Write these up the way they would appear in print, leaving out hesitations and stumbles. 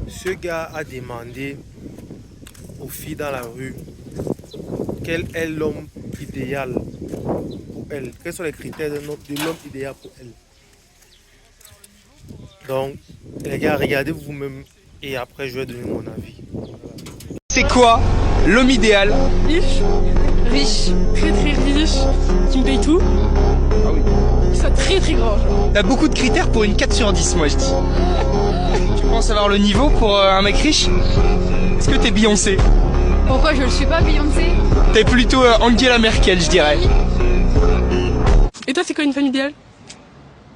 Ce gars a demandé aux filles dans la rue quel est l'homme idéal pour elle. Quels sont les critères de l'homme idéal pour elle. Donc, les gars, regardez vous-même et après je vais donner mon avis. C'est quoi l'homme idéal? Riche, très très riche, qui me paye tout. Ah oui. Qui soit très très grand, genre. T'as beaucoup de critères pour une 4 sur 10, moi je dis. Tu penses avoir le niveau pour un mec riche? Est-ce que t'es Beyoncé? Pourquoi je ne suis pas Beyoncé? T'es plutôt Angela Merkel, je dirais. Et toi, c'est quoi une femme idéale?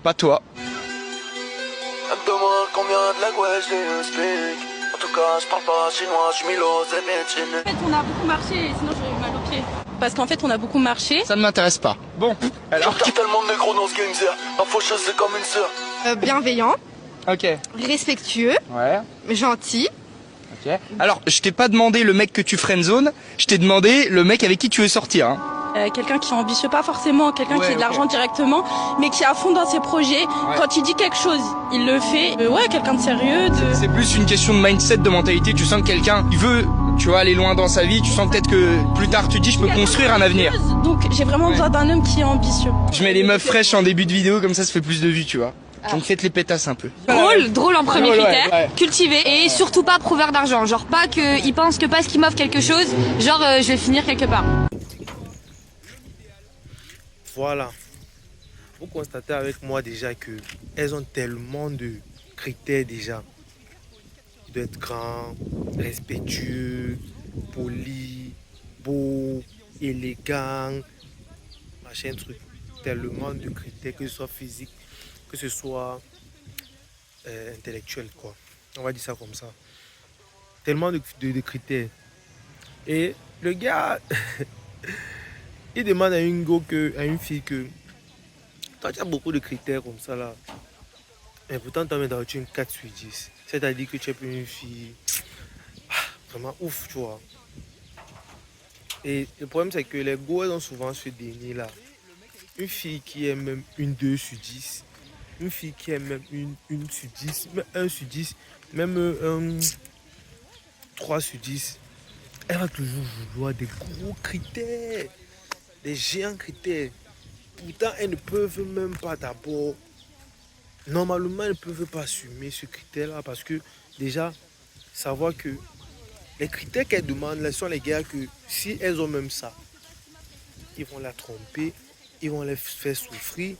Pas toi. Elle me demande combien de languages je explique. En tout cas, je parle pas chinois, je suis Milo, c'est bien chine. En fait, on a beaucoup marché, sinon j'aurais eu mal aux pieds. Parce qu'en fait, on a beaucoup marché. Ça ne m'intéresse pas. Bon, alors. J'entends tellement de négros dans ce gangster. La faucheuse, c'est comme une sœur. Bienveillant, Ok. respectueux, Ouais. gentil. Ok. Alors, je t'ai pas demandé le mec que tu friendzone, je t'ai demandé le mec avec qui tu veux sortir. Hein. Quelqu'un qui est ambitieux, pas forcément quelqu'un Ouais, qui a de l'argent directement, mais qui est à fond dans ses projets. Quand il dit quelque chose, il le fait. Ouais, quelqu'un de sérieux. C'est plus une question de mindset, de mentalité. Tu sens que quelqu'un, il veut, tu vois, aller loin dans sa vie. Tu sens peut-être que plus tard, tu dis, je peux construire un avenir. Donc j'ai vraiment besoin d'un homme qui est ambitieux. Je mets les meufs fraîches en début de vidéo, comme ça fait plus de vues, tu vois. Donc faites les pétasses un peu. Drôle en premier Drôle, ouais, critère, ouais. cultivé et surtout pas prouveur d'argent. Genre pas qu'il pense que parce qu'il m'offre quelque chose, genre je vais finir quelque part. Voilà. Vous constatez avec moi déjà que elles ont tellement de critères déjà. Il doit être grand, respectueux, poli, beau, élégant, machin truc. Tellement de critères, que ce soit physique, que ce soit intellectuel, quoi. On va dire ça comme ça. Tellement de critères. Et le gars, il demande à une fille que toi, tu as beaucoup de critères comme ça là. Et pourtant, tu as dans une 4 sur 10. C'est-à-dire que tu es une fille vraiment ouf, tu vois. Et le problème, c'est que les go, elles ont souvent ce déni là. Une fille qui est même une 2 sur 10, une fille qui est même une sur 10, même 1 sur 10, même 3 sur 10, elle va toujours vouloir des gros critères, des géants critères. Pourtant, elles ne peuvent même pas d'abord, normalement, elles ne peuvent pas assumer ce critère-là parce que déjà, savoir que les critères qu'elles demandent, là, sont les gars que si elles ont même ça, ils vont la tromper, ils vont les faire souffrir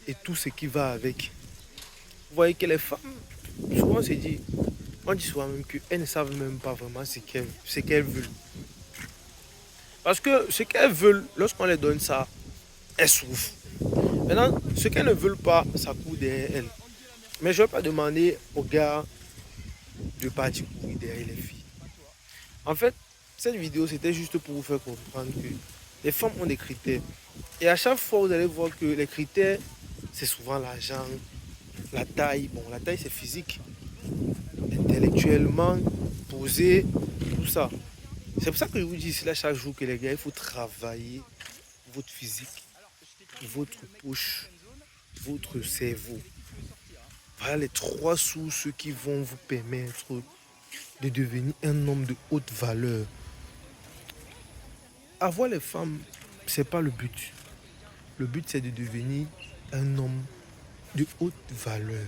et tout ce qui va avec. Vous voyez que les femmes, souvent on dit souvent même qu'elles ne savent même pas vraiment ce qu'elles veulent. Parce que ce qu'elles veulent, lorsqu'on les donne ça, elles souffrent. Maintenant, ce qu'elles ne veulent pas, ça court derrière elles. Mais je ne vais pas demander aux gars de partir courir derrière les filles. En fait, cette vidéo, c'était juste pour vous faire comprendre que les femmes ont des critères. Et à chaque fois, vous allez voir que les critères, c'est souvent l'argent, la taille. Bon, la taille, c'est physique. Intellectuellement, posé, tout ça. C'est pour ça que je vous dis là chaque jour que les gars, il faut travailler votre physique, votre poche, votre cerveau. Voilà les 3 sources qui vont vous permettre de devenir un homme de haute valeur. Avoir les femmes, c'est pas le but. Le but, c'est de devenir un homme de haute valeur.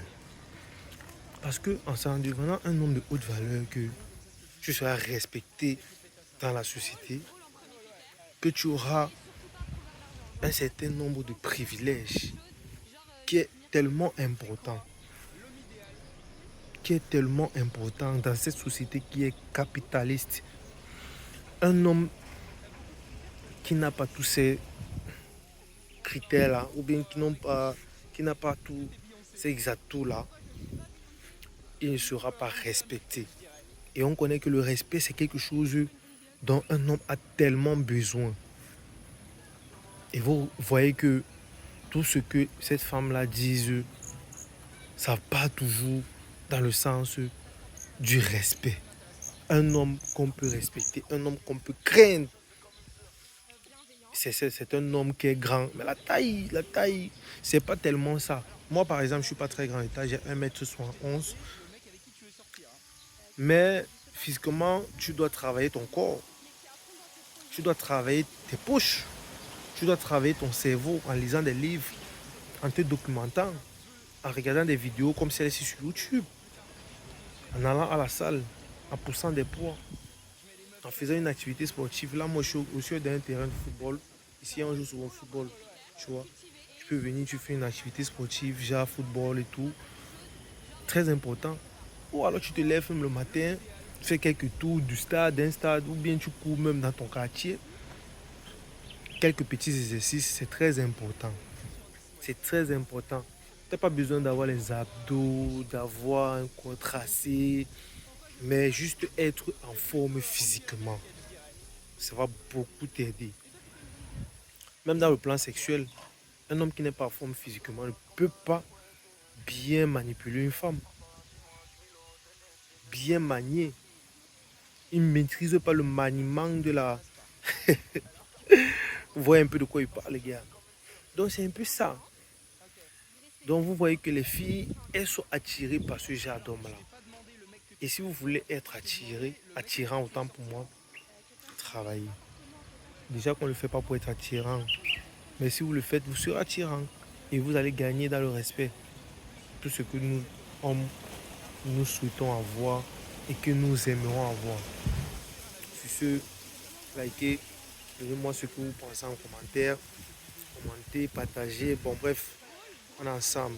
Parce que en devenant un homme de haute valeur, que tu seras respecté dans la société, que tu auras un certain nombre de privilèges qui est tellement important. Dans cette société qui est capitaliste. Un homme qui n'a pas tous ces critères-là, ou bien qui n'a pas tous ces atouts-là, il ne sera pas respecté. Et on connaît que le respect, c'est quelque chose dont un homme a tellement besoin. Et vous voyez que tout ce que cette femme-là dit, ça va pas toujours dans le sens du respect. Un homme qu'on peut respecter, un homme qu'on peut craindre. C'est un homme qui est grand. Mais la taille, c'est pas tellement ça. Moi, par exemple, je suis pas très grand de taille, j'ai 1m71. Mais physiquement, tu dois travailler ton corps. Tu dois travailler tes poches. Tu dois travailler ton cerveau en lisant des livres, en te documentant, en regardant des vidéos comme celle-ci sur YouTube, en allant à la salle, en poussant des poids, en faisant une activité sportive. Là, moi, je suis aussi dans un terrain de football. Ici, on joue souvent au football, tu vois. Tu peux venir, tu fais une activité sportive, genre football et tout. Très important. Ou alors, tu te lèves même le matin, tu fais quelques tours du stade, d'un stade, ou bien tu cours même dans ton quartier. Quelques petits exercices, c'est très important. C'est très important. Tu n'as pas besoin d'avoir les abdos, d'avoir un corps tracé, mais juste être en forme physiquement. Ça va beaucoup t'aider. Même dans le plan sexuel, un homme qui n'est pas en forme physiquement ne peut pas bien manipuler une femme, bien manier. Il ne maîtrise pas le maniement de la... Vous voyez un peu de quoi il parle, les gars. Donc c'est un peu ça. Donc vous voyez que les filles, elles sont attirées par ce genre d'homme-là. Et si vous voulez être attirant autant pour moi, travaillez. Déjà qu'on ne le fait pas pour être attirant. Mais si vous le faites, vous serez attirant. Et vous allez gagner dans le respect. Tout ce que nous, hommes, nous souhaitons avoir et que nous aimerons avoir. Sur ce, likez, donnez-moi ce que vous pensez en commentaire. Commentez, partagez. Bon bref, on est ensemble.